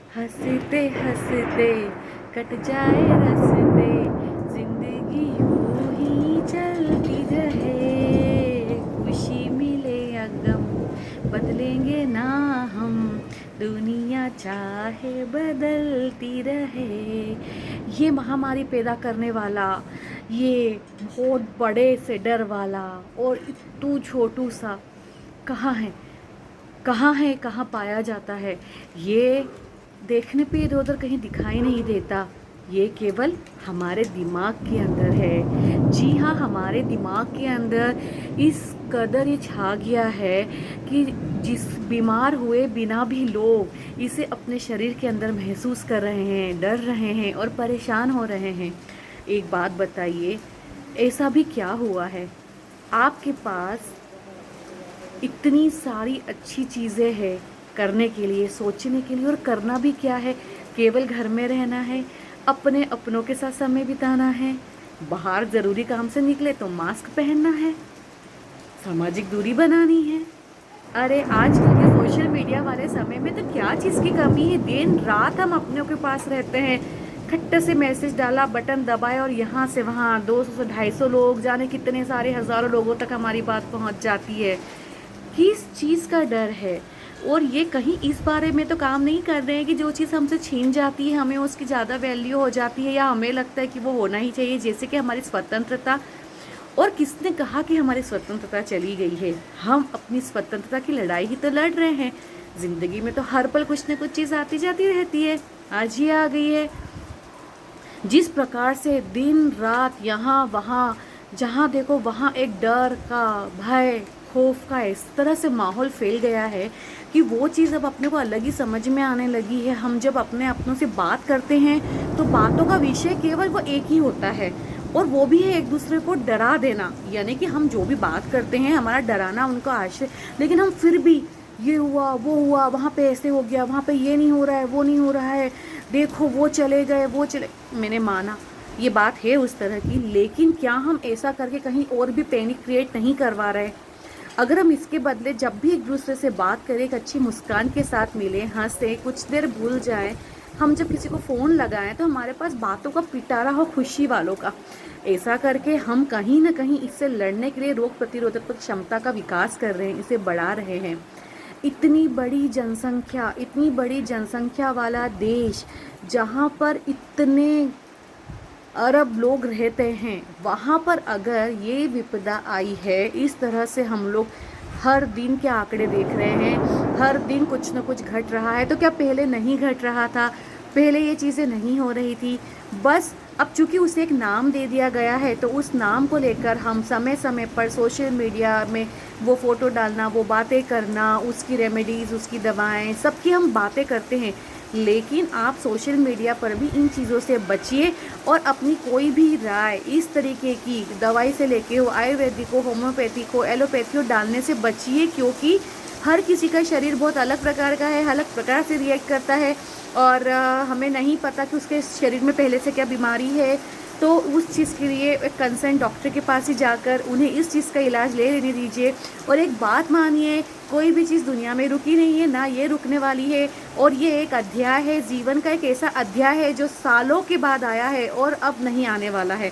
हंसते हंसते कट जाए रस्ते, जिंदगी यूं ही चलती रहे, खुशी मिले या गम बदलेंगे ना हम, दुनिया चाहे बदलती रहे। ये महामारी पैदा करने वाला, ये बहुत बड़े से डर वाला और तू छोटू सा कहाँ है, कहाँ है, कहाँ पाया जाता है। ये देखने पे इधर उधर कहीं दिखाई नहीं देता, ये केवल हमारे दिमाग के अंदर है। जी हाँ, हमारे दिमाग के अंदर इस कदर ये छा गया है कि जिस बीमार हुए बिना भी लोग इसे अपने शरीर के अंदर महसूस कर रहे हैं, डर रहे हैं और परेशान हो रहे हैं। एक बात बताइए, ऐसा भी क्या हुआ है आपके पास इतनी सारी अच्छी चीज़ें हैं करने के लिए, सोचने के लिए, और करना भी क्या है, केवल घर में रहना है, अपने अपनों के साथ समय बिताना है, बाहर ज़रूरी काम से निकले तो मास्क पहनना है, सामाजिक दूरी बनानी है। अरे आजकल के सोशल मीडिया वाले समय में तो क्या चीज़ की कमी है, दिन रात हम अपनों के पास रहते हैं। खट्ट से मैसेज डाला, बटन दबाए और यहाँ से वहाँ 200 से 250 लोग, जाने कितने सारे हज़ारों लोगों तक हमारी बात पहुँच जाती है। किस चीज़ का डर है? और ये कहीं इस बारे में तो काम नहीं कर रहे हैं कि जो चीज़ हमसे छीन जाती है हमें उसकी ज़्यादा वैल्यू हो जाती है, या हमें लगता है कि वो होना ही चाहिए, जैसे कि हमारी स्वतंत्रता। और किसने कहा कि हमारी स्वतंत्रता चली गई है? हम अपनी स्वतंत्रता की लड़ाई ही तो लड़ रहे हैं। ज़िंदगी में तो हर पल कुछ न कुछ चीज़ आती जाती रहती है, आज ये आ गई है। जिस प्रकार से दिन रात यहाँ वहाँ जहाँ देखो वहाँ एक डर का, भय, खौफ का इस तरह से माहौल फैल गया है कि वो चीज़ अब अपने को अलग ही समझ में आने लगी है। हम जब अपने अपनों से बात करते हैं तो बातों का विषय केवल वो एक ही होता है, और वो भी है एक दूसरे को डरा देना। यानी कि हम जो भी बात करते हैं हमारा डराना उनको आश्रय, लेकिन हम फिर भी ये हुआ वो हुआ, वहाँ पे ऐसे हो गया, वहाँ पे ये नहीं हो रहा है, वो नहीं हो रहा है, देखो वो चले गए, वो चले। मैंने माना ये बात है उस तरह की, लेकिन क्या हम ऐसा करके कहीं और भी पैनिक क्रिएट नहीं करवा रहे? अगर हम इसके बदले जब भी एक दूसरे से बात करें, एक अच्छी मुस्कान के साथ मिलें, हंसें, कुछ देर भूल जाएं, हम जब किसी को फ़ोन लगाएं तो हमारे पास बातों का पिटारा हो खुशी वालों का। ऐसा करके हम कहीं ना कहीं इससे लड़ने के लिए रोग प्रतिरोधक क्षमता का विकास कर रहे हैं, इसे बढ़ा रहे हैं। इतनी बड़ी जनसंख्या वाला देश, जहाँ पर इतने अरब लोग रहते हैं, वहाँ पर अगर ये विपदा आई है, इस तरह से हम लोग हर दिन के आंकड़े देख रहे हैं, हर दिन कुछ न कुछ घट रहा है। तो क्या पहले नहीं घट रहा था? पहले ये चीज़ें नहीं हो रही थी? बस अब चूंकि उसे एक नाम दे दिया गया है तो उस नाम को लेकर हम समय समय पर सोशल मीडिया में वो फ़ोटो डालना, वो बातें करना, उसकी रेमेडीज़, उसकी दवाएं, सबकी हम बातें करते हैं। लेकिन आप सोशल मीडिया पर भी इन चीज़ों से बचिए, और अपनी कोई भी राय इस तरीके की दवाई से लेके हो, आयुर्वेदिक हो, होम्योपैथिक हो, एलोपैथी हो, डालने से बचिए, क्योंकि हर किसी का शरीर बहुत अलग प्रकार का है, अलग प्रकार से रिएक्ट करता है, और हमें नहीं पता कि उसके शरीर में पहले से क्या बीमारी है। तो उस चीज़ के लिए एक कंसर्न डॉक्टर के पास ही जाकर उन्हें इस चीज़ का इलाज ले लेने दीजिए। और एक बात मानिए, कोई भी चीज़ दुनिया में रुकी नहीं है, ना ये रुकने वाली है। और ये एक अध्याय है, जीवन का एक ऐसा अध्याय है जो सालों के बाद आया है और अब नहीं आने वाला है।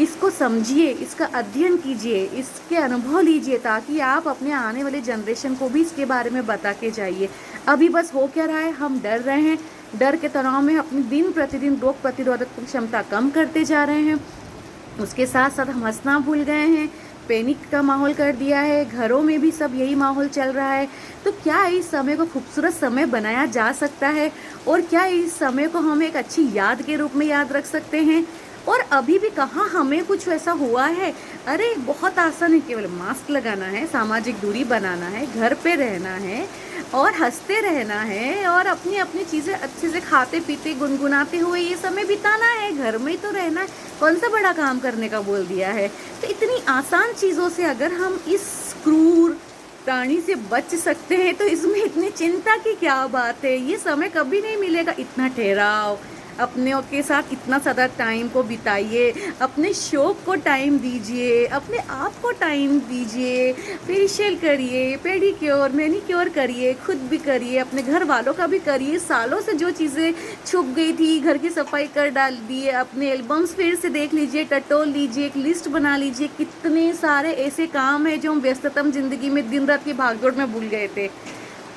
इसको समझिए, इसका अध्ययन कीजिए, इसके अनुभव लीजिए, ताकि आप अपने आने वाले जनरेशन को भी इसके बारे में बता के जाइए। अभी बस हो क्या रहा है, हम डर रहे हैं, डर के तनाव में अपनी दिन प्रतिदिन रोग प्रतिरोधक क्षमता कम करते जा रहे हैं। उसके साथ साथ हम हंसना भूल गए हैं, पैनिक का माहौल कर दिया है, घरों में भी सब यही माहौल चल रहा है। तो क्या इस समय को खूबसूरत समय बनाया जा सकता है? और क्या इस समय को हम एक अच्छी याद के रूप में याद रख सकते हैं? और अभी भी कहाँ हमें कुछ वैसा हुआ है? अरे बहुत आसान है, केवल मास्क लगाना है, सामाजिक दूरी बनाना है, घर पे रहना है और हंसते रहना है, और अपनी अपनी चीज़ें अच्छे से खाते पीते गुनगुनाते हुए ये समय बिताना है, घर में ही तो रहना है। कौन सा बड़ा काम करने का बोल दिया है? तो इतनी आसान चीज़ों से अगर हम इस क्रूर प्राणी से बच सकते हैं तो इसमें इतनी चिंता की क्या बात है? ये समय कभी नहीं मिलेगा, इतना ठहराव, अपने के साथ इतना ज़्यादा टाइम को बिताइए, अपने शौक को टाइम दीजिए, अपने आप को टाइम दीजिए, फेशियल करिए, पेडिक्योर मैनिक्योर करिए, खुद भी करिए, अपने घर वालों का भी करिए। सालों से जो चीज़ें छुप गई थी घर की सफाई कर डाल दिए, अपने एल्बम्स फिर से देख लीजिए, टटोल लीजिए, एक लिस्ट बना लीजिए। कितने सारे ऐसे काम हैं जो हम व्यस्ततम ज़िंदगी में दिन रात की भागदौड़ में भूल गए थे।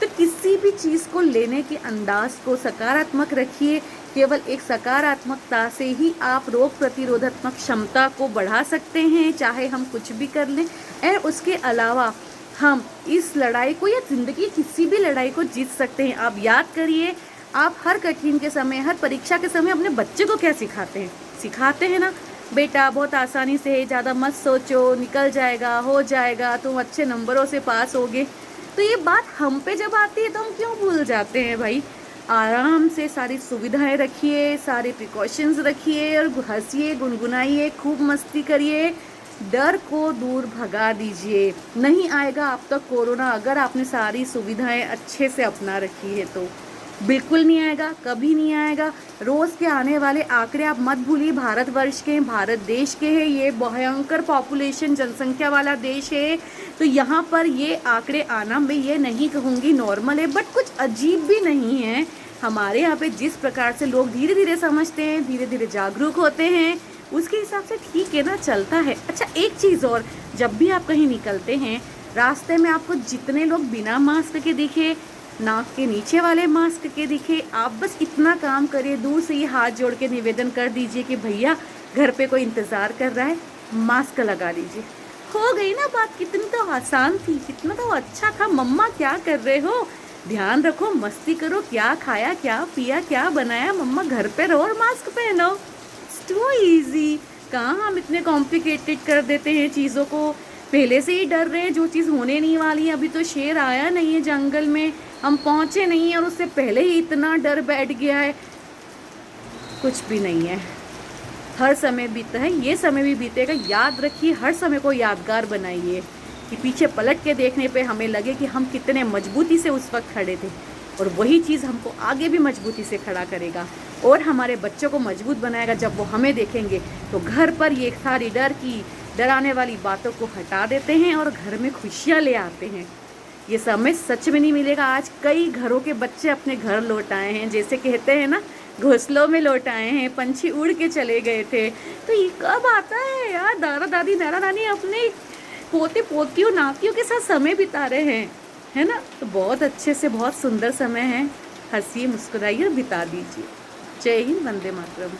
तो किसी भी चीज़ को लेने के अंदाज को सकारात्मक रखिए। केवल एक सकारात्मकता से ही आप रोग प्रतिरोधात्मक क्षमता को बढ़ा सकते हैं, चाहे हम कुछ भी कर लें। और उसके अलावा हम इस लड़ाई को या ज़िंदगी किसी भी लड़ाई को जीत सकते हैं। आप याद करिए, आप हर कठिन के समय, हर परीक्षा के समय अपने बच्चे को क्या सिखाते हैं? सिखाते हैं ना, बेटा बहुत आसानी से है, ज़्यादा मत सोचो, निकल जाएगा, हो जाएगा, तुम अच्छे नंबरों से पास होगे। तो ये बात हम पे जब आती है तो हम क्यों भूल जाते हैं भाई? आराम से सारी सुविधाएं रखिए, सारे प्रिकॉशंस रखिए और हंसिए, गुनगुनाइए, खूब मस्ती करिए। डर को दूर भगा दीजिए। नहीं आएगा आप तक कोरोना अगर आपने सारी सुविधाएं अच्छे से अपना रखी है तो। बिल्कुल नहीं आएगा, कभी नहीं आएगा। रोज़ के आने वाले आंकड़े आप मत भूलिए, भारतवर्ष के, भारत देश के हैं। ये भयंकर पॉपुलेशन जनसंख्या वाला देश है। तो यहाँ पर ये आंकड़े आना, मैं ये नहीं कहूँगी नॉर्मल है, बट कुछ अजीब भी नहीं है। हमारे यहाँ पे जिस प्रकार से लोग धीरे धीरे समझते हैं, धीरे धीरे जागरूक होते हैं, उसके हिसाब से ठीक है ना, चलता है। अच्छा एक चीज़ और, जब भी आप कहीं निकलते हैं, रास्ते में आपको जितने लोग बिना मास्क के दिखे, नाक के नीचे वाले मास्क के दिखे, आप बस इतना काम करिए, दूर से ही हाथ जोड़ के निवेदन कर दीजिए कि भैया घर पे कोई इंतज़ार कर रहा है, मास्क लगा लीजिए। हो गई ना बात। कितनी तो आसान थी, कितना तो अच्छा था। मम्मा क्या कर रहे हो, ध्यान रखो, मस्ती करो, क्या खाया, क्या पिया, क्या बनाया, मम्मा घर पे रहो और मास्क पहनो। It's too easy. कहाँ हम इतने कॉम्प्लिकेटेड कर देते हैं चीज़ों को। पहले से ही डर रहे हैं जो चीज़ होने नहीं वाली है। अभी तो शेर आया नहीं है जंगल में, हम पहुँचे नहीं हैं और उससे पहले ही इतना डर बैठ गया है। कुछ भी नहीं है, हर समय बीता है, ये समय भी बीतेगा। याद रखिए, हर समय को यादगार बनाइए कि पीछे पलट के देखने पे हमें लगे कि हम कितने मजबूती से उस वक्त खड़े थे, और वही चीज़ हमको आगे भी मजबूती से खड़ा करेगा और हमारे बच्चों को मजबूत बनाएगा। जब वो हमें देखेंगे तो घर पर ये सारी डराने वाली बातों को हटा देते हैं और घर में खुशियाँ ले आते हैं। ये समय सच में नहीं मिलेगा। आज कई घरों के बच्चे अपने घर लौट आए हैं, जैसे कहते हैं ना, घोंसलों में लौट आए हैं, पंछी उड़ के चले गए थे। तो ये कब आता है यार? दादा दादी नाना नानी अपने पोते पोतियों नातियों के साथ समय बिता रहे हैं, है ना? तो बहुत अच्छे से, बहुत सुंदर समय है। हंसिए, मुस्कुराइए और बिता दीजिए। जय हिंद, वंदे मातरम।